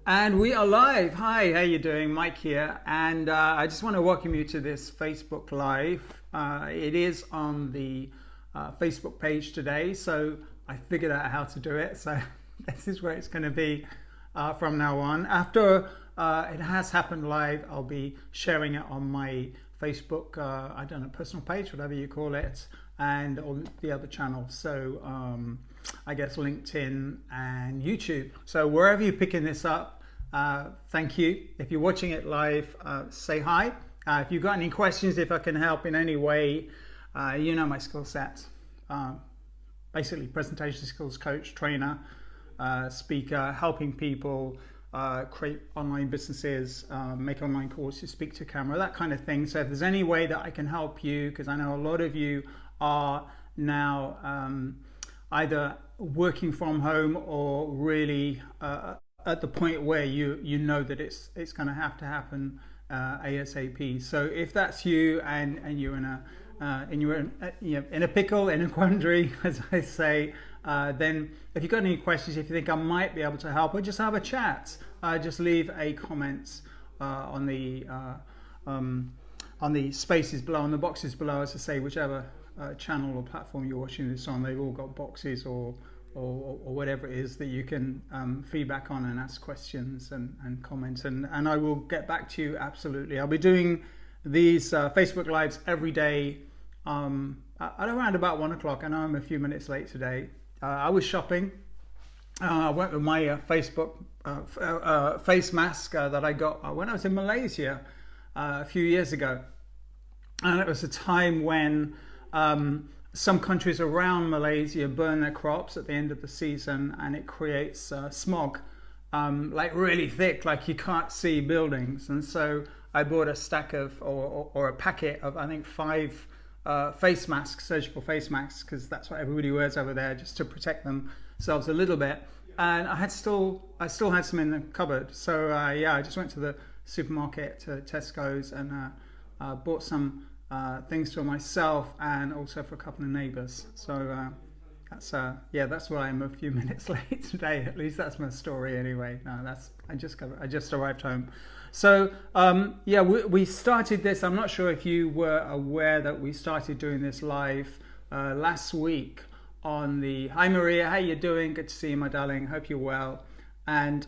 And we are live. Hi, how you doing? Mike here. And I just want to welcome you to this Facebook Live. It is on the Facebook page today, so I figured out how to do it. So this is where it's going to be from now on. After it has happened live, I'll be sharing it on my Facebook, I don't know, personal page, whatever you call it, and on the other channels. So I guess LinkedIn and YouTube. So wherever you're picking this up, thank you. If you're watching it live, say hi. If you've got any questions, if I can help in any way, you know my skill set. Basically presentation skills coach, trainer, speaker, helping people create online businesses, make online courses, speak to camera, that kind of thing. So if there's any way that I can help you, because I know a lot of you are now either working from home or really at the point where you know that it's going to have to happen ASAP. So if that's you and you're in a pickle, in a quandary, as I say, then if you've got any questions, if you think I might be able to help, or just have a chat, just leave a comment on the spaces below, on the boxes below, as I say, whichever channel or platform you're watching this on. They've all got boxes or whatever it is that you can feedback on and ask questions and comments, and I will get back to you. Absolutely. I'll be doing these Facebook Lives every day at around about 1 o'clock. I know I'm a few minutes late today. I was shopping. I went with my Facebook face mask that I got when I was in Malaysia a few years ago, and it was a time when some countries around Malaysia burn their crops at the end of the season, and it creates smog, like really thick, like you can't see buildings. And so I bought a stack of, or a packet of, I think 5 face masks, surgical face masks, because that's what everybody wears over there, just to protect themselves a little bit. And I still had some in the cupboard. So yeah, I just went to the supermarket, to Tesco's, and bought some things for myself and also for a couple of neighbours. So that's why I'm a few minutes late today. At least that's my story anyway. No, I just arrived home. So yeah, we started this. I'm not sure if you were aware that we started doing this live last week on the. Hi Maria, how you doing? Good to see you, my darling. Hope you're well. And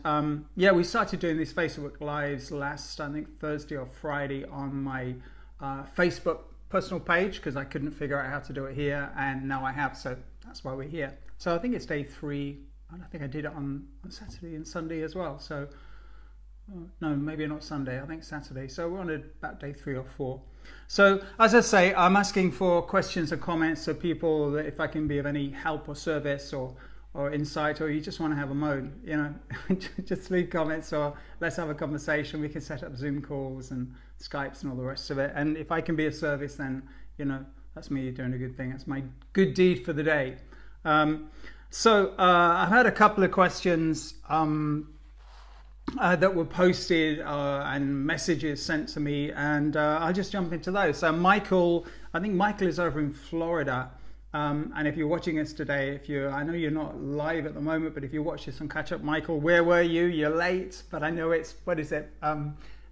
yeah, we started doing these Facebook Lives last, I think, Thursday or Friday on my Facebook personal page, because I couldn't figure out how to do it here, and now I have, so that's why we're here. So I think it's day 3, and I think I did it on Saturday and Sunday as well. So no, maybe not Sunday, I think Saturday. So we're on about day 3 or 4. So as I say, I'm asking for questions and comments, so people, that if I can be of any help or service or insight, or you just want to have a moan, you know, just leave comments, or let's have a conversation. We can set up Zoom calls and Skypes and all the rest of it. And if I can be of service, then, you know, that's me doing a good thing. That's my good deed for the day. So I've had a couple of questions that were posted and messages sent to me, and I'll just jump into those. So Michael, I think Michael is over in Florida. And if you're watching us today, I know you're not live at the moment, but if you watch this on catch up, Michael, where were you? You're late, but I know it's,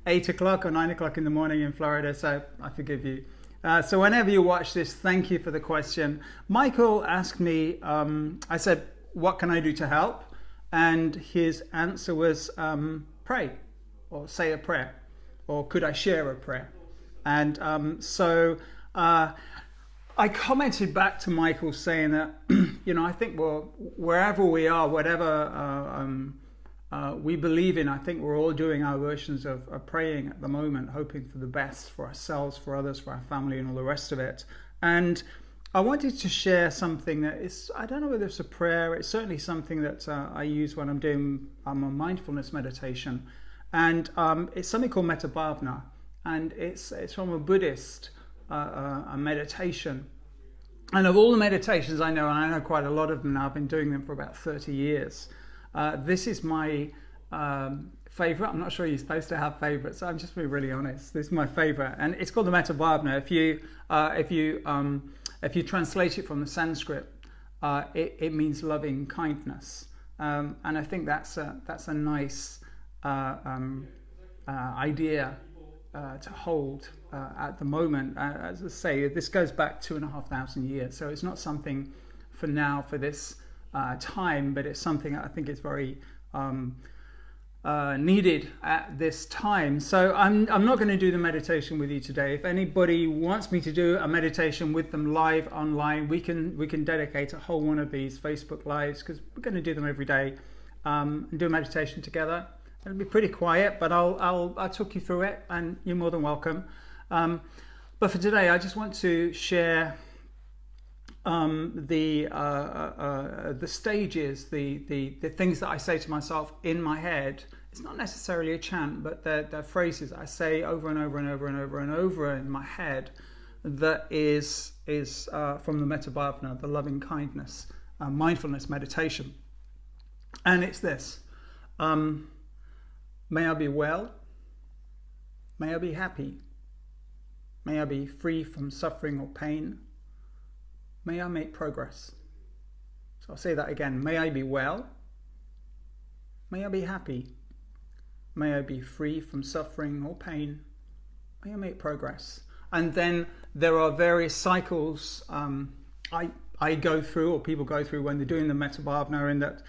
8 o'clock or 9 o'clock in the morning in Florida, so I forgive you. So whenever you watch this, thank you for the question. Michael asked me, I said, what can I do to help? And his answer was, pray, or say a prayer, or could I share a prayer? And so I commented back to Michael saying that, you know, I think wherever we are, whatever we believe in, I think we're all doing our versions of praying at the moment, hoping for the best for ourselves, for others, for our family, and all the rest of it. And I wanted to share something that is, I don't know whether it's a prayer, it's certainly something that I use when I'm doing a mindfulness meditation. And it's something called Metta Bhavana, and it's from a Buddhist a meditation. And of all the meditations I know, and I know quite a lot of them now, I've been doing them for about 30 years. This is my favorite. I'm not sure you're supposed to have favorites, so I'm just being really honest. This is my favorite, and it's called the Metta Bhavana. If you translate it from the Sanskrit, it means loving kindness, and I think that's a nice idea to hold at the moment. As I say, this goes back 2,500 years, so it's not something for now, for this time, but it's something that I think is very needed at this time. So I'm not going to do the meditation with you today. If anybody wants me to do a meditation with them live online, we can dedicate a whole one of these Facebook lives, because we're going to do them every day, and do a meditation together. It'll be pretty quiet, but I'll talk you through it, and you're more than welcome. But for today, I just want to share the stages, the things that I say to myself in my head. It's not necessarily a chant, but they're phrases I say over and over and over and over and over in my head. That is from the Metta Bhavana, the loving kindness, mindfulness meditation, and it's this. May I be well. May I be happy. May I be free from suffering or pain. May I make progress. So I'll say that again. May I be well. May I be happy. May I be free from suffering or pain. May I make progress. And then there are various cycles I go through, or people go through when they're doing the Metta Bhavana, in that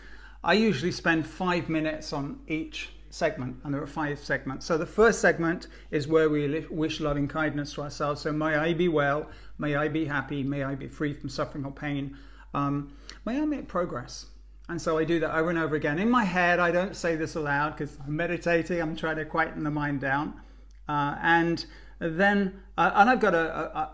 I usually spend 5 minutes on each segment, and there are 5 segments. So the first segment is where we wish loving kindness to ourselves. So may I be well, may I be happy, may I be free from suffering or pain, may I make progress. And so I do that over and over again in my head. I don't say this aloud because I'm meditating. I'm trying to quieten the mind down, and then I've got I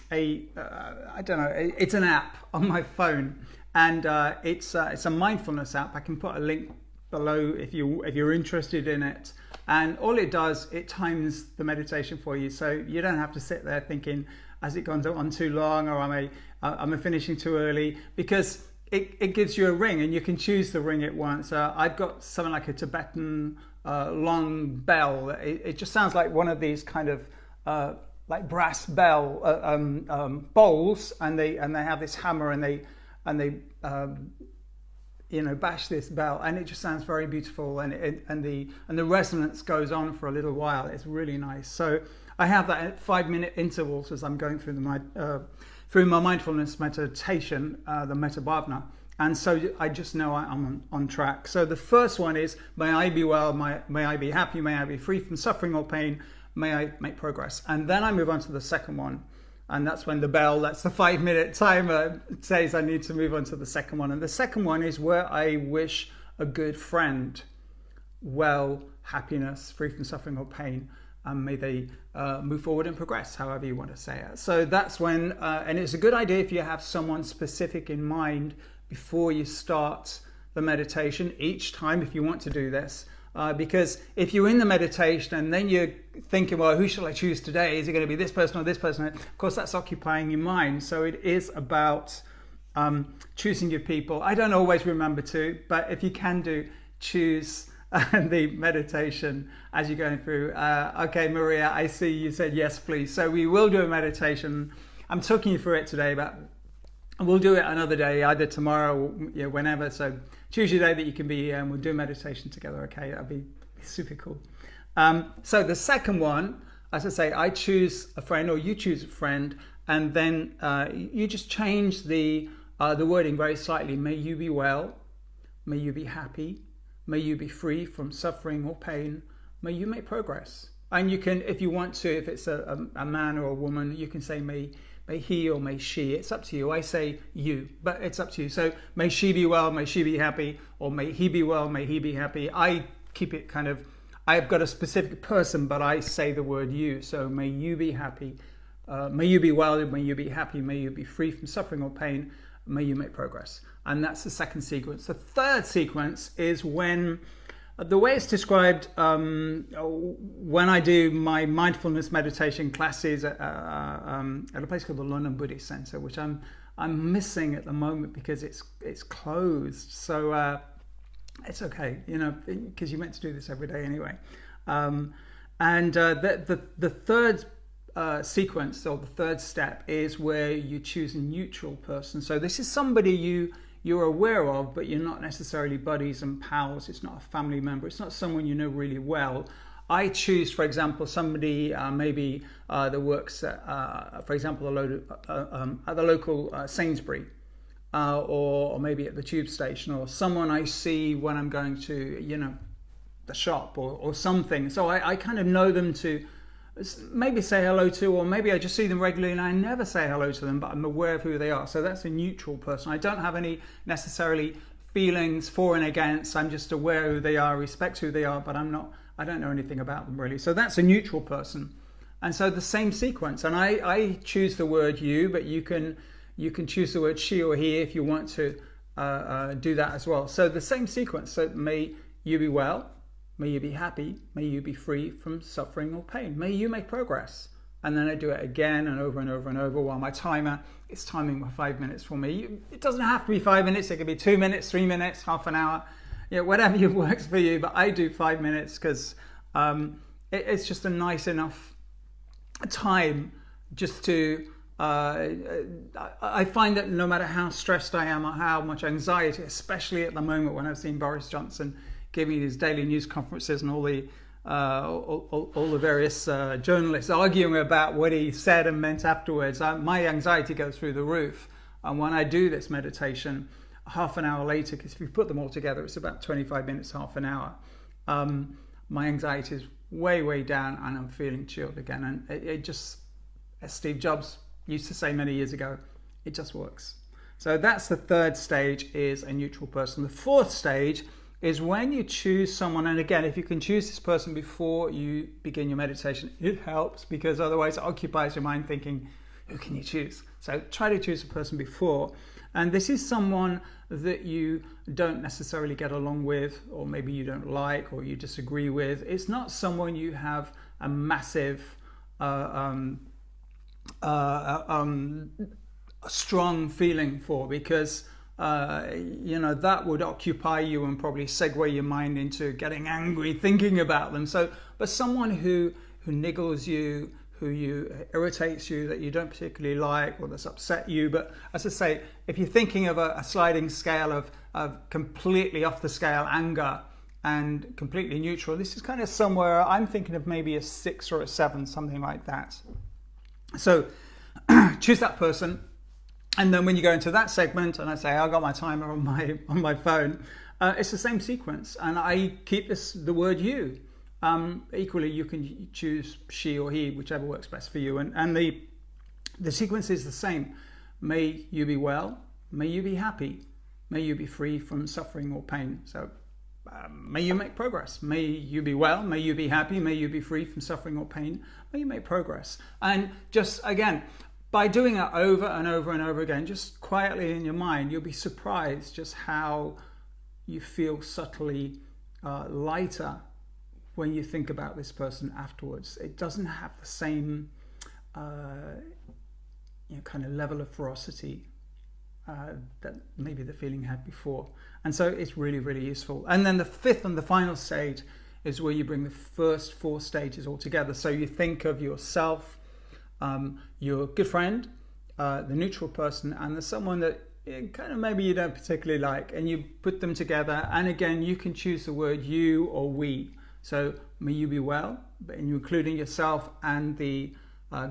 don't know, it's an app on my phone, and it's a mindfulness app. I can put a link below if you're interested in it, and all it does, it times the meditation for you, so you don't have to sit there thinking, has it gone on too long, or am I finishing too early, because it gives you a ring, and you can choose the ring it wants. I've got something like a Tibetan long bell. It just sounds like one of these kind of like brass bell bowls, and they have this hammer, and they bash this bell, and it just sounds very beautiful, and the resonance goes on for a little while. It's really nice. So I have that at 5-minute intervals as I'm going through through my mindfulness meditation, the Metta Bhavana, and so I just know I'm on track. So the first one is, may I be well, may I be happy, may I be free from suffering or pain, may I make progress. And then I move on to the second one. And that's when the bell, that's the 5-minute timer, says I need to move on to the second one. And the second one is where I wish a good friend well, happiness, free from suffering or pain, and may they move forward and progress, however you want to say it. So that's when, and it's a good idea if you have someone specific in mind before you start the meditation each time, if you want to do this. Because if you're in the meditation and then you're thinking, well, who shall I choose today? Is it going to be this person or this person? Of course, that's occupying your mind. So it is about choosing your people. I don't always remember to, but if you can choose the meditation as you're going through. Okay, Maria, I see you said yes, please. So we will do a meditation. I'm talking you through it today, but we'll do it another day, either tomorrow or whenever. So choose your day that you can be here, and we'll do a meditation together. Okay, that'd be super cool. So the second one, as I say, I choose a friend, or you choose a friend, and then you just change the wording very slightly. May you be well, may you be happy, may you be free from suffering or pain, may you make progress. And you can, if you want to, if it's a man or a woman, you can say may he or may she. It's up to you. I say you, but it's up to you. So may she be well, may she be happy, or may he be well, may he be happy. I keep it kind of, I've got a specific person, but I say the word you. So may you be happy, may you be well, may you be happy, may you be free from suffering or pain, may you make progress. And that's the second sequence. The third sequence is when, the way it's described, when I do my mindfulness meditation classes at a place called the London Buddhist Center, which I'm missing at the moment because it's closed. So it's okay, because you're meant to do this every day anyway. And the third sequence, or the third step, is where you choose a neutral person. So this is somebody you're aware of, but you're not necessarily buddies and pals. It's not a family member. It's not someone you know really well. I choose, for example, somebody maybe that works at, for example, at the local Sainsbury, or maybe at the tube station, or someone I see when I'm going to, the shop or something. So I kind of know them to maybe say hello to, or maybe I just see them regularly and I never say hello to them, but I'm aware of who they are. So that's a neutral person. I don't have any necessarily feelings for and against. I'm just aware who they are, respect who they are, but I don't know anything about them really. So that's a neutral person. And so the same sequence, and I choose the word you, but you can choose the word she or he if you want to do that as well. So the same sequence. So may you be well, may you be happy, may you be free from suffering or pain, may you make progress. And then I do it again and over and over and over while my timer is timing for 5 minutes for me. It doesn't have to be 5 minutes. It could be 2 minutes, 3 minutes, half an hour, whatever works for you. But I do 5 minutes because it's just a nice enough time just to, I find that no matter how stressed I am or how much anxiety, especially at the moment when I've seen Boris Johnson giving his daily news conferences and all the various journalists arguing about what he said and meant afterwards, my anxiety goes through the roof. And when I do this meditation, half an hour later, because if you put them all together, it's about 25 minutes, half an hour, my anxiety is way down and I'm feeling chilled again. And it just, as Steve Jobs used to say many years ago, it just works. So that's the third stage, is a neutral person. The fourth stage is when you choose someone, and again, if you can choose this person before you begin your meditation, it helps, because otherwise it occupies your mind thinking, who can you choose? So try to choose a person before. And this is someone that you don't necessarily get along with, or maybe you don't like, or you disagree with. It's not someone you have a massive strong feeling for, because that would occupy you and probably segue your mind into getting angry thinking about them. So, but someone who niggles you, who irritates you, that you don't particularly like, or that's upset you. But as I say, if you're thinking of a sliding scale of completely off the scale anger and completely neutral, this is kind of somewhere I'm thinking of maybe a 6 or a 7, something like that. So choose that person. And then when you go into that segment, and I say, I got my timer on my phone, it's the same sequence. And I keep the word you. Equally, you can choose she or he, whichever works best for you. And the sequence is the same. May you be well, may you be happy, may you be free from suffering or pain. So may you make progress. May you be well, may you be happy, may you be free from suffering or pain, may you make progress. And just again, by doing that over and over and over again, just quietly in your mind, you'll be surprised just how you feel subtly lighter when you think about this person afterwards. It doesn't have the same kind of level of ferocity that maybe the feeling had before. And so it's really useful. And then the fifth and the final stage is where you bring the first 4 stages all together. So you think of yourself, your good friend, the neutral person, and the someone that kind of maybe you don't particularly like, and you put them together. And again, you can choose the word you or we. So may you be well, and you're including yourself and the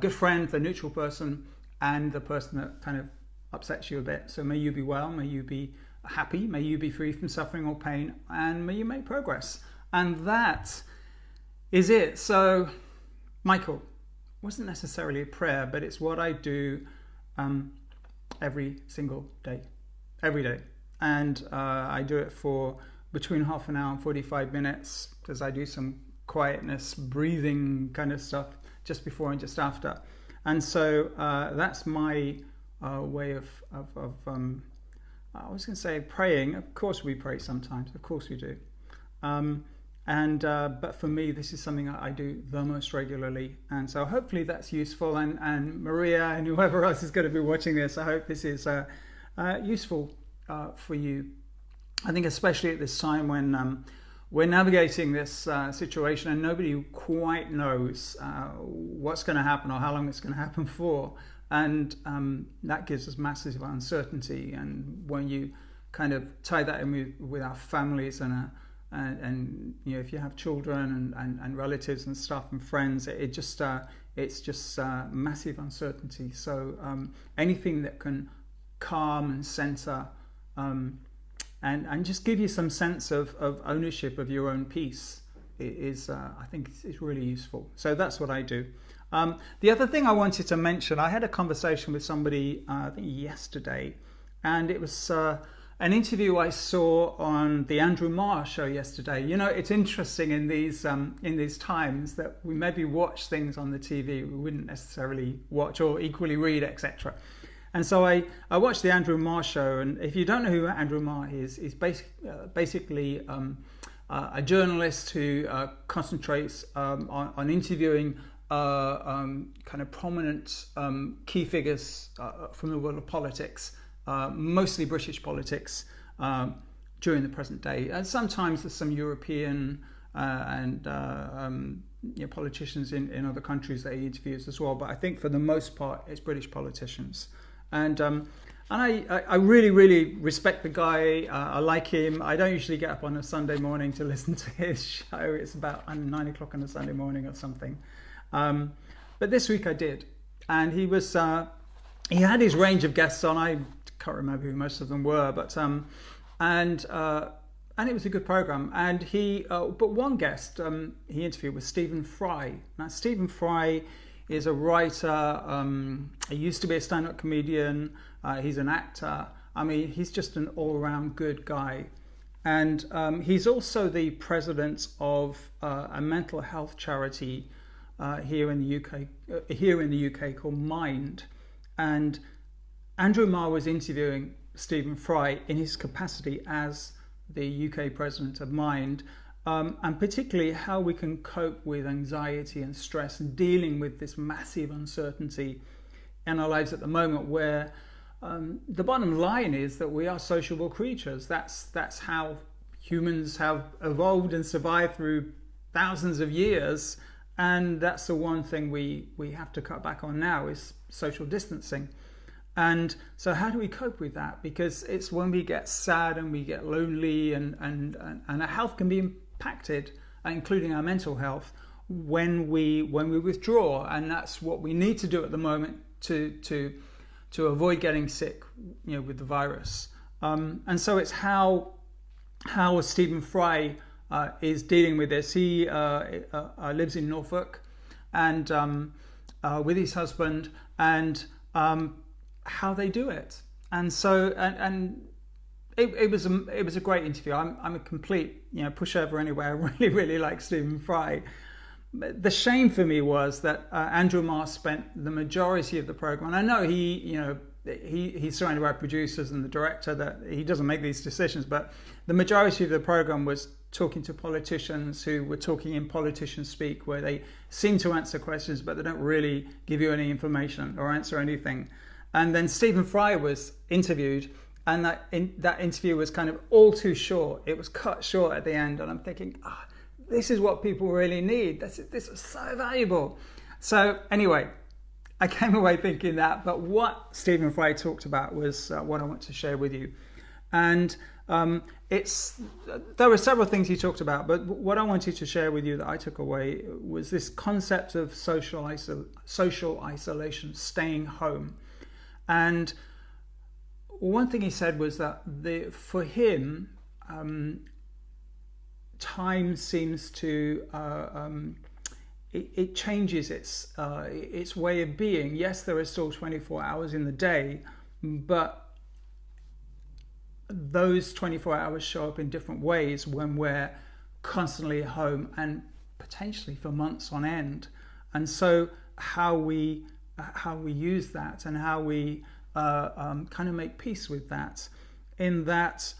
good friend, the neutral person, and the person that kind of upsets you a bit. So may you be well, may you be happy, may you be free from suffering or pain, and may you make progress. And that is it. So, Michael, wasn't necessarily a prayer, but it's what I do every single day, every day. And I do it for between half an hour and 45 minutes, because I do some quietness, breathing kind of stuff just before and just after. And so that's my way of I was going to say praying. Of course we pray sometimes, of course we do. But for me, this is something I do the most regularly. And so hopefully that's useful. And Maria and whoever else is going to be watching this, I hope this is useful for you. I think especially at this time when we're navigating this situation and nobody quite knows what's going to happen or how long it's going to happen for. And that gives us massive uncertainty. And when you kind of tie that in with our families and if you have children and relatives and stuff and friends, it's just massive uncertainty. So anything that can calm and center and just give you some sense of ownership of your own peace is I think it's really useful. So that's what I do. The other thing I wanted to mention, I had a conversation with somebody I think yesterday, and it was an interview I saw on the Andrew Marr show yesterday. It's interesting in these times that we maybe watch things on the TV we wouldn't necessarily watch or equally read, etc. And so I watched the Andrew Marr show, and if you don't know who Andrew Marr is, he's basically a journalist who concentrates on interviewing kind of prominent key figures from the world of politics, mostly British politics, during the present day. And sometimes there's some European and politicians in other countries that he interviews as well. But I think for the most part, it's British politicians. And I really, really respect the guy. I like him. I don't usually get up on a Sunday morning to listen to his show. It's about 9 o'clock on a Sunday morning or something. But this week I did. And he had his range of guests on. I can't remember who most of them were, but and it was a good program. And but one guest he interviewed was Stephen Fry. Now Stephen Fry is a writer. He used to be a stand-up comedian. He's an actor. I mean, he's just an all-around good guy. And he's also the president of a mental health charity here in the UK called Mind. And Andrew Marr was interviewing Stephen Fry in his capacity as the UK president of Mind, and particularly how we can cope with anxiety and stress and dealing with this massive uncertainty in our lives at the moment, where the bottom line is that we are sociable creatures. That's how humans have evolved and survived through thousands of years, and that's the one thing we have to cut back on now is social distancing. And so how do we cope with that? Because it's when we get sad and we get lonely and our health can be impacted, including our mental health, when we withdraw. And that's what we need to do at the moment to avoid getting sick, with the virus. And so it's how Stephen Fry is dealing with this. He lives in Norfolk and with his husband, and how they do it. And so and it was a great interview. I'm a complete pushover anyway. I really, really like Stephen Fry. But the shame for me was that Andrew Marr spent the majority of the program, and I know he's surrounded by producers and the director, that he doesn't make these decisions, but the majority of the program was talking to politicians who were talking in politician speak, where they seem to answer questions but they don't really give you any information or answer anything. And then Stephen Fry was interviewed, and that interview was kind of all too short. It was cut short at the end, and I'm thinking, this is what people really need. This was so valuable. So anyway, I came away thinking that, but what Stephen Fry talked about was what I want to share with you. And there were several things he talked about, but what I wanted to share with you that I took away was this concept of social isolation, staying home. And one thing he said was that for him, time seems to it changes its way of being. Yes, there are still 24 hours in the day, but those 24 hours show up in different ways when we're constantly at home, and potentially for months on end. And so how we use that and how we kind of make peace with that, in that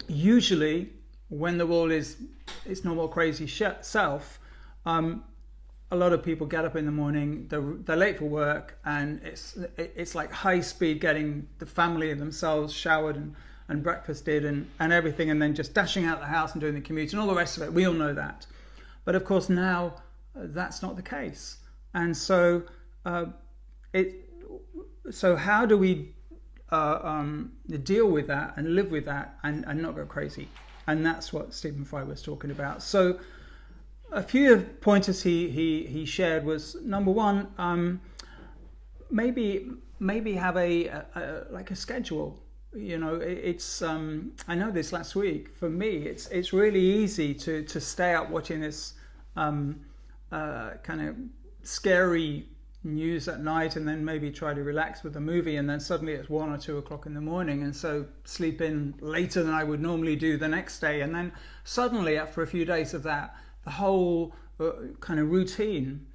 usually when the world is its normal crazy self, a lot of people get up in the morning, they're late for work, and it's like high speed getting the family and themselves showered and breakfasted and everything, and then just dashing out the house and doing the commute and all the rest of it. We all know that. But of course now that's not the case. And so so how do we deal with that and live with that and not go crazy. And that's what Stephen Fry was talking about. So a few of pointers he shared was, number one, maybe have a schedule. It's I know this last week for me it's really easy to stay up watching this kind of scary news at night, and then maybe try to relax with a movie, and then suddenly it's 1 or 2 o'clock in the morning, and so sleep in later than I would normally do the next day, and then suddenly after a few days of that, the whole kind of routine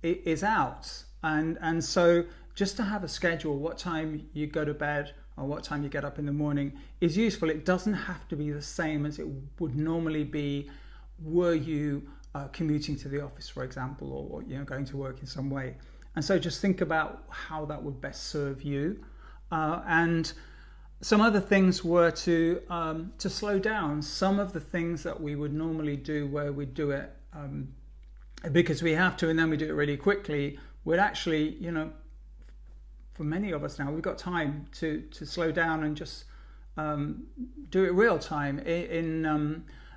is out, and so just to have a schedule, what time you go to bed or what time you get up in the morning, is useful. It doesn't have to be the same as it would normally be were you commuting to the office, for example, or going to work in some way. And so just think about how that would best serve you. And some other things were to slow down. Some of the things that we would normally do, where we do it because we have to, and then we do it really quickly, would actually, for many of us now, we've got time to slow down and just do it real time.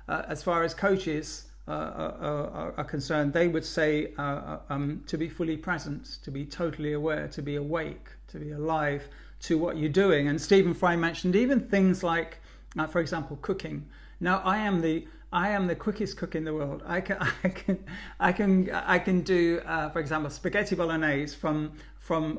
As far as coaches are concerned, they would say to be fully present, to be totally aware, to be awake, to be alive to what you're doing. And Stephen Fry mentioned even things like, for example, cooking. Now, I am the quickest cook in the world. I can do, for example, spaghetti bolognese from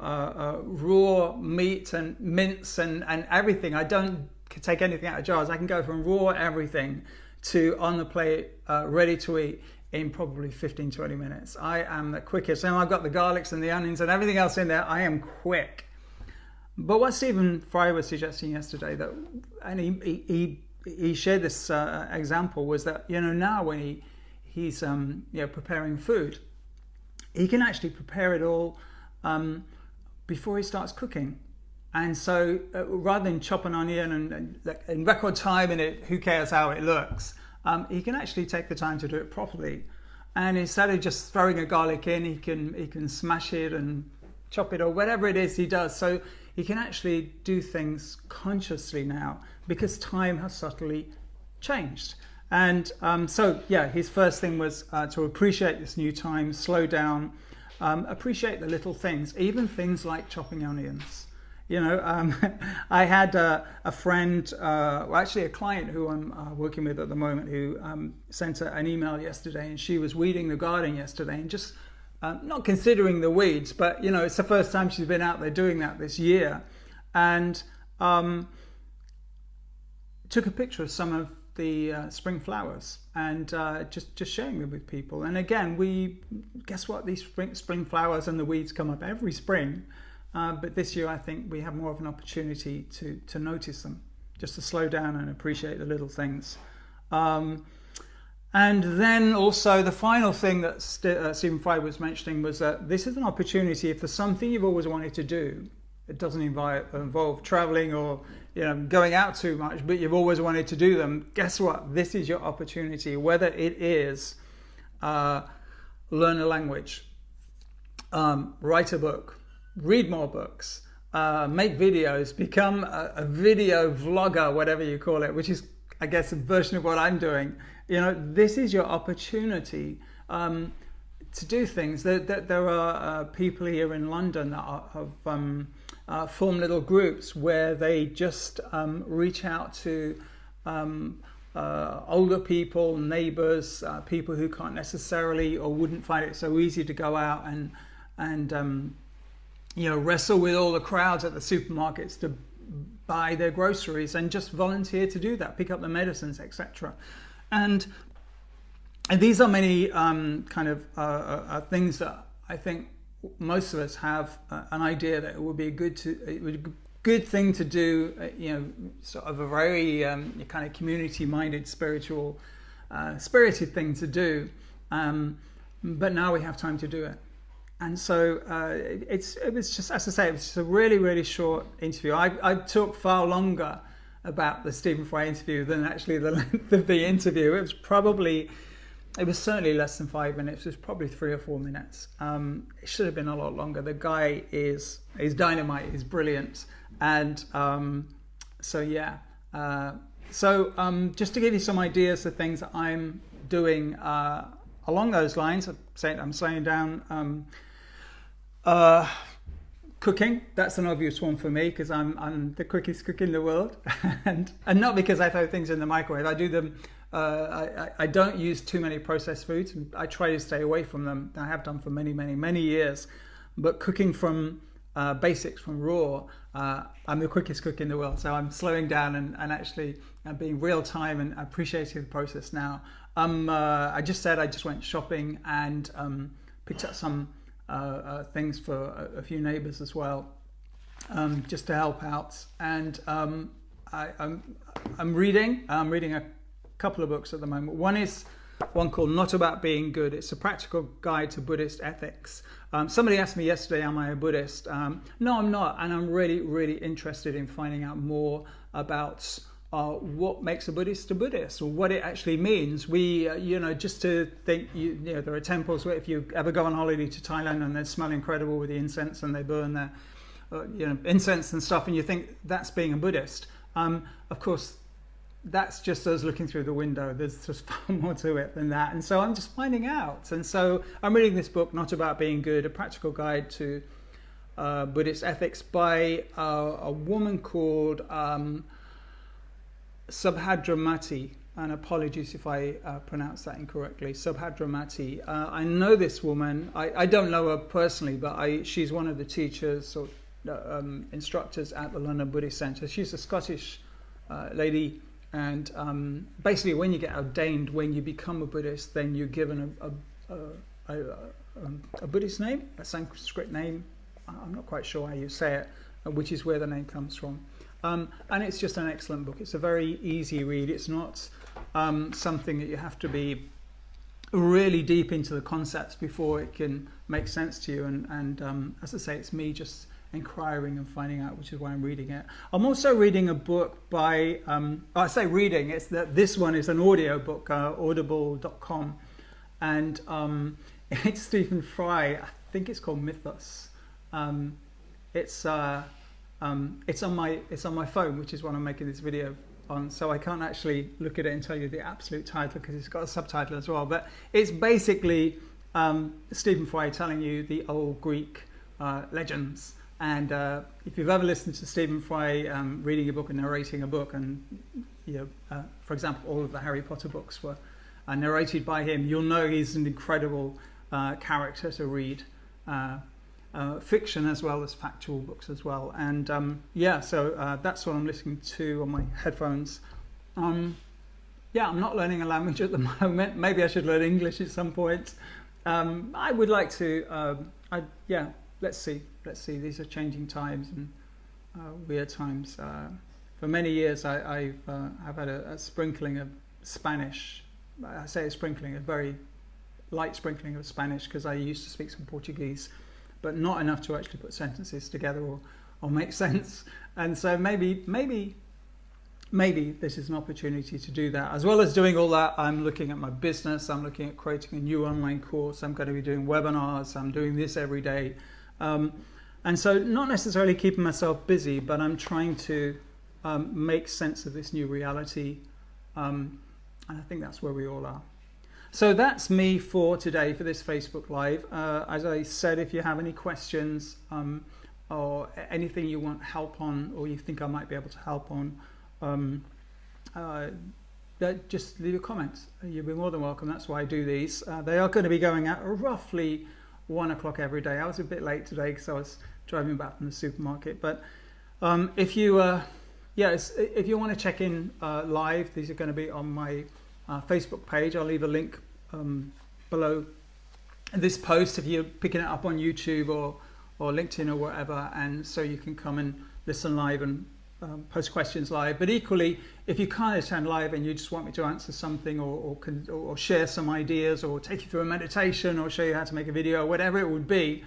raw meat and mince and everything. I don't take anything out of jars. I can go from raw everything to on the plate, ready to eat in probably 15-20 minutes. I am the quickest. And I've got the garlics and the onions and everything else in there. I am quick. But what Stephen Fry was suggesting yesterday, that, and he shared this example, was that now when he's preparing food, he can actually prepare it all before he starts cooking. And so rather than chop an onion and in record time, and who cares how it looks, he can actually take the time to do it properly. And instead of just throwing a garlic in, he can smash it and chop it, or whatever it is he does. So he can actually do things consciously now, because time has subtly changed. And his first thing was to appreciate this new time, slow down, appreciate the little things, even things like chopping onions. I had a friend, actually a client who I'm working with at the moment, who sent an email yesterday, and she was weeding the garden yesterday, and just not considering the weeds, but it's the first time she's been out there doing that this year, and took a picture of some of the spring flowers and just sharing them with people. And again, guess what? These spring flowers and the weeds come up every spring. But this year, I think we have more of an opportunity to notice them, just to slow down and appreciate the little things. And then also the final thing that Stephen Fry was mentioning was that this is an opportunity, if there's something you've always wanted to do, it doesn't involve traveling or going out too much, but you've always wanted to do them. Guess what? This is your opportunity, whether it is learn a language, write a book, read more books, make videos, become a video vlogger, whatever you call it, which is, I guess, a version of what I'm doing. This is your opportunity to do things. There are people here in London that have formed little groups where they just reach out to older people, neighbours, people who can't necessarily or wouldn't find it so easy to go out and wrestle with all the crowds at the supermarkets to buy their groceries, and just volunteer to do that, pick up the medicines, etc. And these are many things that I think most of us have an idea that it would be a good thing to do, sort of a very kind of community-minded, spirited thing to do. But now we have time to do it. And so it was just, as I say, it was just a really, really short interview. I talked far longer about the Stephen Fry interview than actually the length of the interview. It was certainly less than 5 minutes. It was probably 3 or 4 minutes. It should have been a lot longer. The guy is dynamite. He's brilliant. And so yeah. Just to give you some ideas of things that I'm doing along those lines, I'm slowing down. Cooking, that's an obvious one for me because I'm the quickest cook in the world, and not because I throw things in the microwave. I do them. I don't use too many processed foods. I try to stay away from them. I have done for many years. But cooking from basics, from raw, I'm the quickest cook in the world. So I'm slowing down and actually being real time and appreciating the process now. I just went shopping and picked up some things for a few neighbours as well, just to help out. And I'm reading a couple of books at the moment. One called Not About Being Good. It's a practical guide to Buddhist ethics. Somebody asked me yesterday, am I a Buddhist? No, I'm not, and I'm really interested in finding out more about what makes a Buddhist, or what it actually means. We, just to think, there are temples where if you ever go on holiday to Thailand and they smell incredible with the incense and they burn their, incense and stuff, and you think that's being a Buddhist. Of course, that's just us looking through the window. There's just far more to it than that. And so I'm just finding out. And so I'm reading this book, Not About Being Good, a practical guide to Buddhist ethics by a woman called Subhadramati, and apologies if I pronounce that incorrectly. Subhadramati. I know this woman. I don't know her personally, but she's one of the teachers or instructors at the London Buddhist Centre. She's a Scottish lady, and basically when you get ordained, when you become a Buddhist, then you're given a Buddhist name, a Sanskrit name. I'm not quite sure how you say it, which is where the name comes from. And it's just an excellent book. It's a very easy read. It's not something that you have to be really deep into the concepts before it can make sense to you. And as I say, it's me just inquiring and finding out, which is why I'm reading it. I'm also reading a book by, I say reading, it's that this one is an audio book, audible.com. And it's Stephen Fry. I think it's called Mythos. It's on my phone, which is what I'm making this video on, so I can't actually look at it and tell you the absolute title because it's got a subtitle as well. But it's basically Stephen Fry telling you the old Greek legends. And if you've ever listened to Stephen Fry reading a book and narrating a book, and for example, all of the Harry Potter books were narrated by him, you'll know he's an incredible character to read. Fiction as well as factual books as well. And so that's what I'm listening to on my headphones. I'm not learning a language at the moment. Maybe I should learn English at some point. I would like to, let's see. These are changing times and weird times. For many years I've had a sprinkling of Spanish. I say a sprinkling, a very light sprinkling of Spanish, because I used to speak some Portuguese, but not enough to actually put sentences together or make sense. And so maybe this is an opportunity to do that. As well as doing all that, I'm looking at my business. I'm looking at creating a new online course. I'm going to be doing webinars. I'm doing this every day. And so not necessarily keeping myself busy, but I'm trying to make sense of this new reality. And I think that's where we all are. So that's me for today, for this Facebook Live. As I said, if you have any questions or anything you want help on, or you think I might be able to help on, just leave a comment. You'll be more than welcome. That's why I do these. They are going to be going out roughly 1 o'clock every day. I was a bit late today because I was driving back from the supermarket. But if you want to check in live, these are going to be on my Facebook page. I'll leave a link below this post if you're picking it up on YouTube or LinkedIn or whatever, and so you can come and listen live and post questions live. But equally, if you can't attend live and you just want me to answer something or share some ideas or take you through a meditation or show you how to make a video, whatever it would be,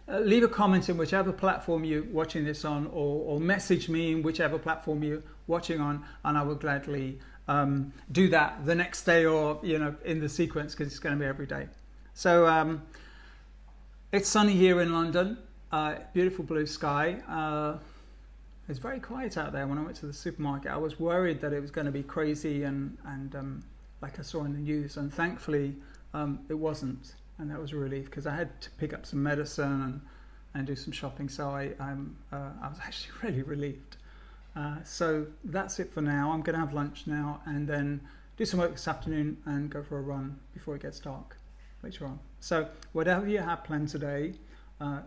leave a comment in whichever platform you're watching this on, or message me in whichever platform you're watching on, and I will gladly do that the next day or in the sequence, because it's going to be every day. So it's sunny here in London, beautiful blue sky. It's very quiet out there when I went to the supermarket. I was worried that it was going to be crazy and like I saw in the news, and thankfully it wasn't, and that was a relief because I had to pick up some medicine and do some shopping, so I was actually really relieved. So that's it for now. I'm going to have lunch now and then do some work this afternoon and go for a run before it gets dark later on. So whatever you have planned today,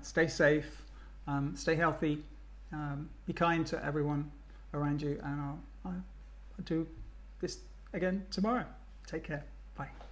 stay safe, stay healthy, be kind to everyone around you, and I'll do this again tomorrow. Take care. Bye.